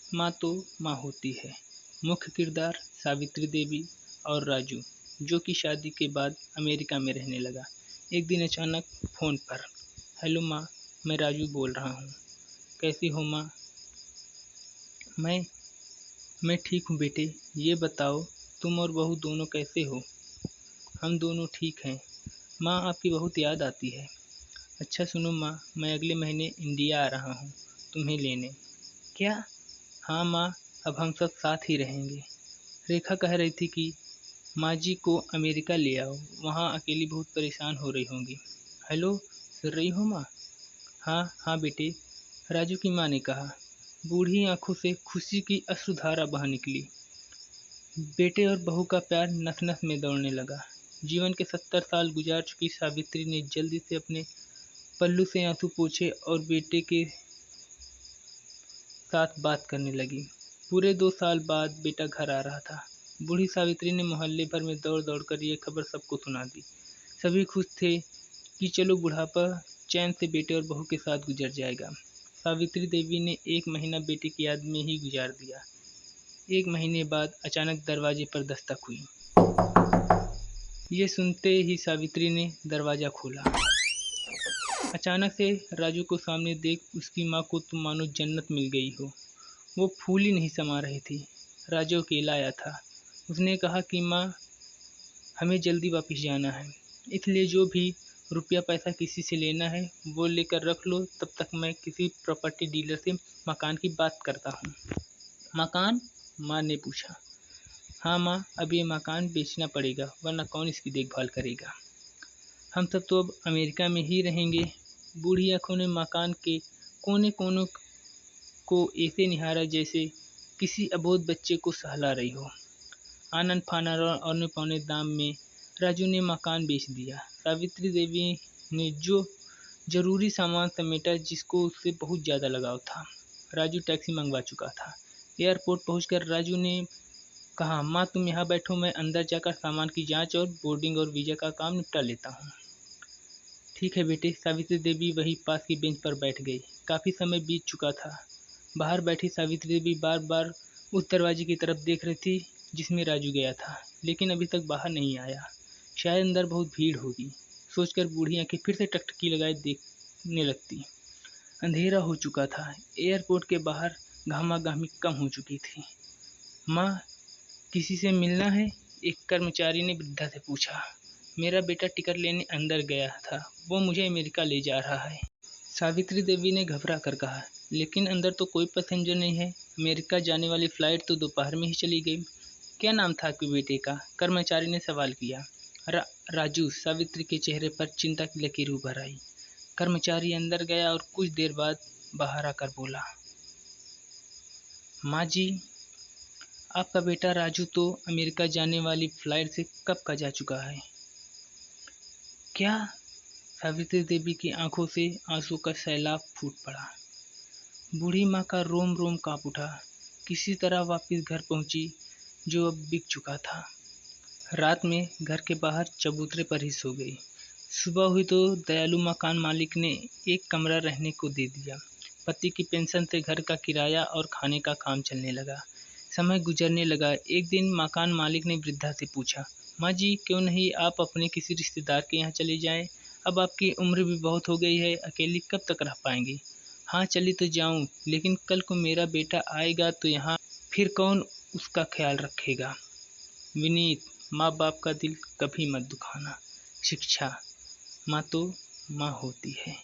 माँ तो माँ होती है। मुख्य किरदार सावित्री देवी और राजू, जो कि शादी के बाद अमेरिका में रहने लगा। एक दिन अचानक फ़ोन पर, हेलो माँ, मैं राजू बोल रहा हूँ। कैसी हो माँ? मैं मैं ठीक हूँ बेटे। ये बताओ, तुम और बहू दोनों कैसे हो? हम दोनों ठीक हैं। माँ, आपकी बहुत याद आती है। अच्छा सुनो माँ, मैं अगले महीने इंडिया आ रहा हूँ तुम्हें लेने। क्या? हाँ माँ, अब हम सब साथ ही रहेंगे। रेखा कह रही थी कि माँ जी को अमेरिका ले आओ, वहाँ अकेली बहुत परेशान हो रही होंगी। हेलो, सुन रही हो माँ? हाँ हाँ बेटे, राजू की माँ ने कहा। बूढ़ी आंखों से खुशी की अश्रुधारा बह निकली। बेटे और बहू का प्यार नस नस में दौड़ने लगा। जीवन के 70 साल गुजार चुकी सावित्री ने जल्दी से अपने पल्लू से आंसू पोंछे और बेटे के साथ बात करने लगी। पूरे 2 साल बाद बेटा घर आ रहा था। बूढ़ी सावित्री ने मोहल्ले भर में दौड़ दौड़ कर ये खबर सबको सुना दी। सभी खुश थे कि चलो बुढ़ापा चैन से बेटे और बहू के साथ गुजर जाएगा। सावित्री देवी ने 1 महीना बेटे की याद में ही गुजार दिया। 1 महीने बाद अचानक दरवाजे पर दस्तक हुई। ये सुनते ही सावित्री ने दरवाज़ा खोला। अचानक से राजू को सामने देख उसकी माँ को तो मानो जन्नत मिल गई हो। वो फूल ही नहीं समा रही थी। राजू अकेला आया था। उसने कहा कि माँ, हमें जल्दी वापस जाना है, इसलिए जो भी रुपया पैसा किसी से लेना है वो लेकर रख लो, तब तक मैं किसी प्रॉपर्टी डीलर से मकान की बात करता हूँ। मकान? माँ ने पूछा। हाँ माँ, अब ये मकान बेचना पड़ेगा, वरना कौन इसकी देखभाल करेगा। हम सब तो अब अमेरिका में ही रहेंगे। बूढ़ी आंखों ने मकान के कोने कोनों को ऐसे निहारा जैसे किसी अबोध बच्चे को सहला रही हो। आनन फानन और औने पौने दाम में राजू ने मकान बेच दिया। सावित्री देवी ने जो जरूरी सामान समेटा जिसको उससे बहुत ज़्यादा लगाव था। राजू टैक्सी मंगवा चुका था। एयरपोर्ट पहुंचकर राजू ने कहा, माँ तुम यहाँ बैठो, मैं अंदर जाकर सामान की जांच और बोर्डिंग और वीज़ा का काम निपटा लेता हूँ। ठीक है बेटे। सावित्री देवी वहीं पास की बेंच पर बैठ गई। काफ़ी समय बीत चुका था। बाहर बैठी सावित्री देवी बार बार उस दरवाजे की तरफ देख रही थी जिसमें राजू गया था, लेकिन अभी तक बाहर नहीं आया। शायद अंदर बहुत भीड़ होगी, सोचकर बूढ़ी आंखें फिर से टकटकी लगाए देखने लगती। अंधेरा हो चुका था। एयरपोर्ट के बाहर घामाघामी कम हो चुकी थी। माँ, किसी से मिलना है? एक कर्मचारी ने वृद्धा से पूछा। मेरा बेटा टिकट लेने अंदर गया था, वो मुझे अमेरिका ले जा रहा है। सावित्री देवी ने घबरा कर कहा। लेकिन अंदर तो कोई पैसेंजर नहीं है। अमेरिका जाने वाली फ्लाइट तो दोपहर में ही चली गई। क्या नाम था आपके बेटे का? कर्मचारी ने सवाल किया। राजू। सावित्री के चेहरे पर चिंता की लकीर उभर आई। कर्मचारी अंदर गया और कुछ देर बाद बाहर आकर बोला, माँ जी, आपका बेटा राजू तो अमेरिका जाने वाली फ्लाइट से कब का जा चुका है। क्या? सावित्री देवी की आंखों से आंसू का सैलाब फूट पड़ा। बूढ़ी माँ का रोम रोम कांप उठा। किसी तरह वापस घर पहुंची, जो अब बिक चुका था। रात में घर के बाहर चबूतरे पर ही सो गई। सुबह हुई तो दयालु मकान मालिक ने एक कमरा रहने को दे दिया। पति की पेंशन से घर का किराया और खाने का काम चलने लगा। समय गुजरने लगा। एक दिन मकान मालिक ने वृद्धा से पूछा, माँ जी, क्यों नहीं आप अपने किसी रिश्तेदार के यहाँ चले जाएं? अब आपकी उम्र भी बहुत हो गई है, अकेली कब तक रह पाएंगी? हाँ चली तो जाऊँ, लेकिन कल को मेरा बेटा आएगा तो यहाँ फिर कौन उसका ख्याल रखेगा? विनीत, माँ बाप का दिल कभी मत दुखाना। शिक्षा, माँ तो माँ होती है।